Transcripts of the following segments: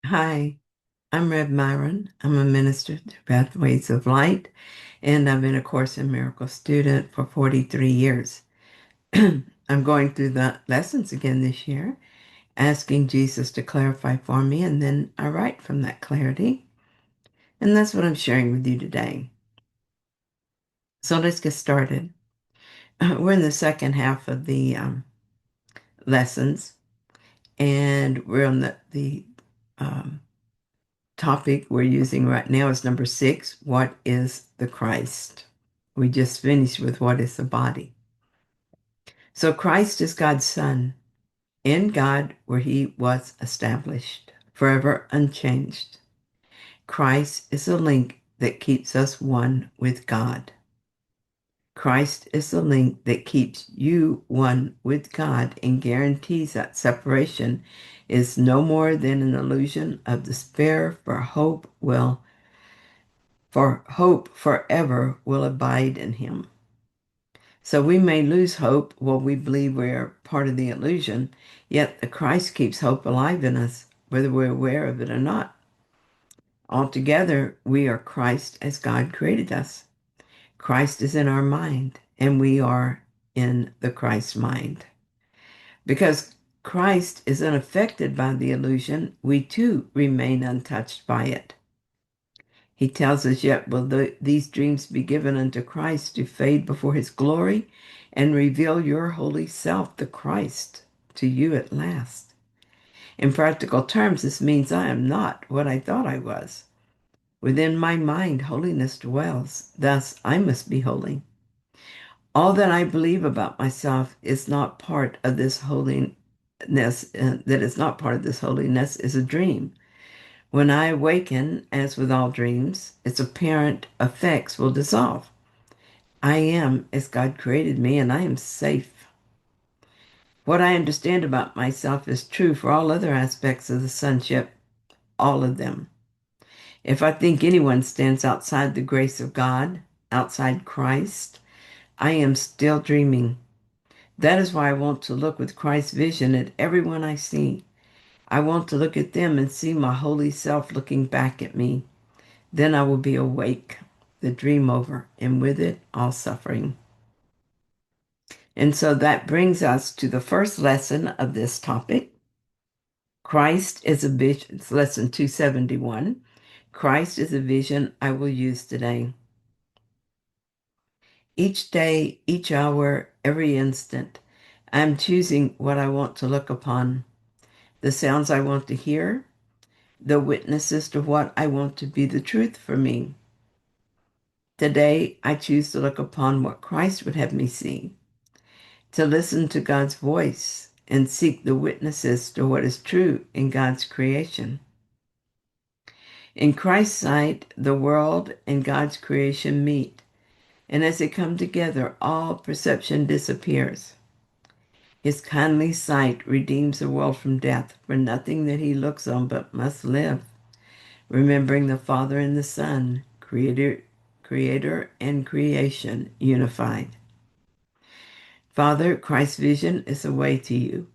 Hi, I'm Reb Myron. I'm a minister to Pathways of Light, and I've been a Course in Miracles student for 43 years. I'm going through the lessons again this year, asking Jesus to clarify for me, and then I write from that clarity. And that's what I'm sharing with you today. So let's get started. We're in the second half of the lessons, and we're on the um, topic we're using right now is number 6. What is the Christ? We just finished with what is the body. So Christ is God's Son, in God where he was established, forever unchanged. Christ is the link that keeps us one with God. Christ is the link that keeps you one with God and guarantees that separation is no more than an illusion of despair, for hope forever will abide in him. So we may lose hope while we believe we are part of the illusion, yet the Christ keeps hope alive in us, whether we're aware of it or not. Altogether, we are Christ as God created us. Christ is in our mind, and we are in the Christ mind. Because Christ is unaffected by the illusion, we too remain untouched by it. He tells us, yet will these dreams be given unto Christ to fade before his glory and reveal your holy self, the Christ, to you at last. In practical terms, this means I am not what I thought I was. Within my mind, holiness dwells. Thus, I must be holy. All that I believe about myself is not part of this holiness, that is not part of this holiness is a dream. When I awaken, as with all dreams, its apparent effects will dissolve. I am as God created me, and I am safe. What I understand about myself is true for all other aspects of the sonship, all of them. If I think anyone stands outside the grace of God, outside Christ, I am still dreaming. That is why I want to look with Christ's vision at everyone I see. I want to look at them and see my holy self looking back at me. Then I will be awake, the dream over, and with it all suffering. And so that brings us to the first lesson of this topic. Christ is a vision. It's lesson 271. Christ is a vision I will use today. Each day, each hour, every instant, I'm choosing what I want to look upon, the sounds I want to hear, the witnesses to what I want to be the truth for me. Today, I choose to look upon what Christ would have me see, to listen to God's voice and seek the witnesses to what is true in God's creation. In Christ's sight, the world and God's creation meet, and as they come together, all perception disappears. His kindly sight redeems the world from death, for nothing that he looks on but must live, remembering the Father and the Son, creator and creation unified. Father, Christ's vision is a way to you.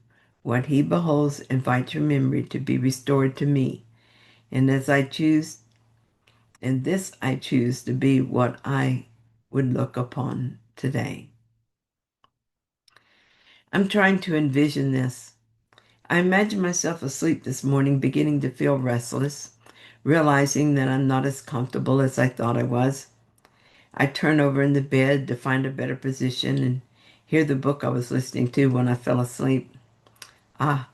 What he beholds invites your memory to be restored to me. And as I choose, in this I choose to be what I would look upon today. I'm trying to envision this. I imagine myself asleep this morning, beginning to feel restless, realizing that I'm not as comfortable as I thought I was. I turn over in the bed to find a better position and hear the book I was listening to when I fell asleep. Ah,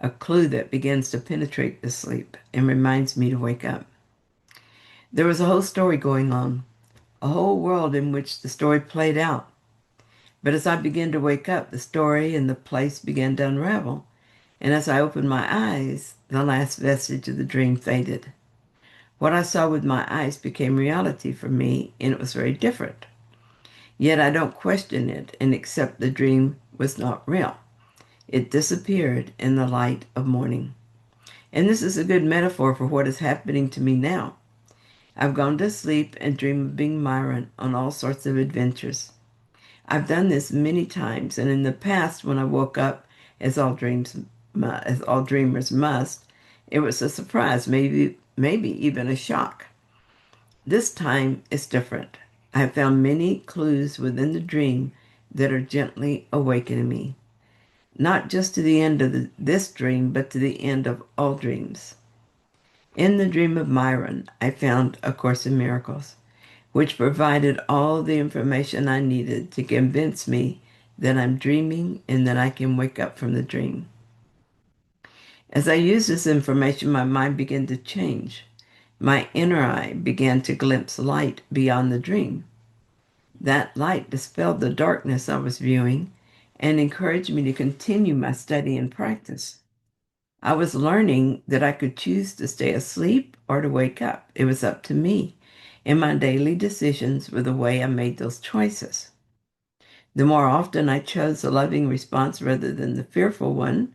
a clue that begins to penetrate the sleep and reminds me to wake up. There was a whole story going on, a whole world in which the story played out. But as I began to wake up, the story and the place began to unravel. And as I opened my eyes, the last vestige of the dream faded. What I saw with my eyes became reality for me, and it was very different. Yet I don't question it and accept the dream was not real. It disappeared in the light of morning. And this is a good metaphor for what is happening to me now. I've gone to sleep and dream of being Myron on all sorts of adventures. I've done this many times, and in the past, when I woke up, as all dreamers must, It was a surprise, maybe even a shock. This time it's different. I have found many clues within the dream that are gently awakening me, not just to the end of this dream, but to the end of all dreams. In the dream of Myron, I found A Course in Miracles, which provided all the information I needed to convince me that I'm dreaming and that I can wake up from the dream. As I used this information, my mind began to change. My inner eye began to glimpse light beyond the dream. That light dispelled the darkness I was viewing and encouraged me to continue my study and practice. I was learning that I could choose to stay asleep or to wake up. It was up to me, and my daily decisions were the way I made those choices. The more often I chose a loving response rather than the fearful one,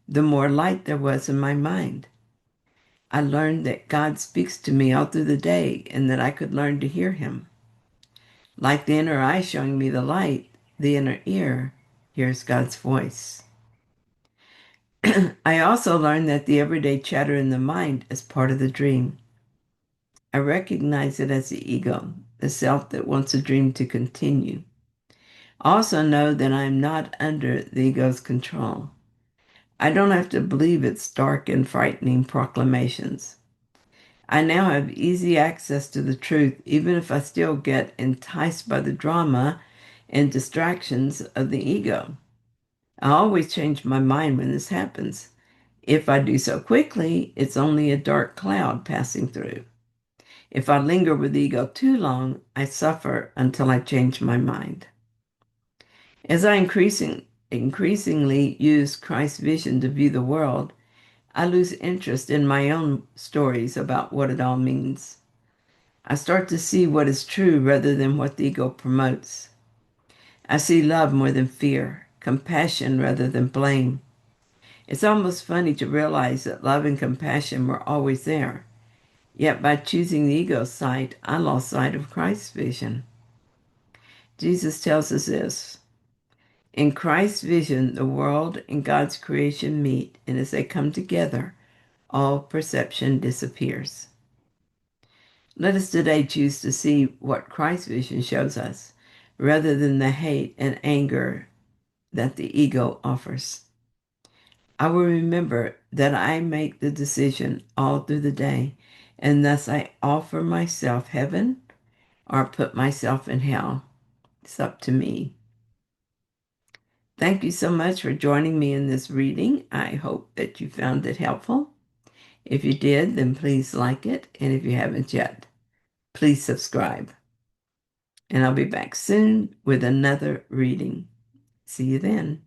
the more light there was in my mind. I learned that God speaks to me all through the day and that I could learn to hear him. Like the inner eye showing me the light, the inner ear hears God's voice. I also learned that the everyday chatter in the mind is part of the dream. I recognize it as the ego, the self that wants a dream to continue. I also know that I am not under the ego's control. I don't have to believe its dark and frightening proclamations. I now have easy access to the truth, even if I still get enticed by the drama and distractions of the ego. I always change my mind when this happens. If I do so quickly, it's only a dark cloud passing through. If I linger with the ego too long, I suffer until I change my mind. As I increasingly use Christ's vision to view the world, I lose interest in my own stories about what it all means. I start to see what is true rather than what the ego promotes. I see love more than fear, compassion rather than blame. It's almost funny to realize that love and compassion were always there. Yet by choosing the ego's side, I lost sight of Christ's vision. Jesus tells us this: in Christ's vision, the world and God's creation meet, and as they come together, all perception disappears. Let us today choose to see what Christ's vision shows us, rather than the hate and anger that the ego offers. I will remember that I make the decision all through the day, and thus I offer myself heaven or put myself in hell. It's up to me. Thank you so much for joining me in this reading. I hope that you found it helpful. If you did, then please like it. And if you haven't yet, please subscribe. And I'll be back soon with another reading. See you then.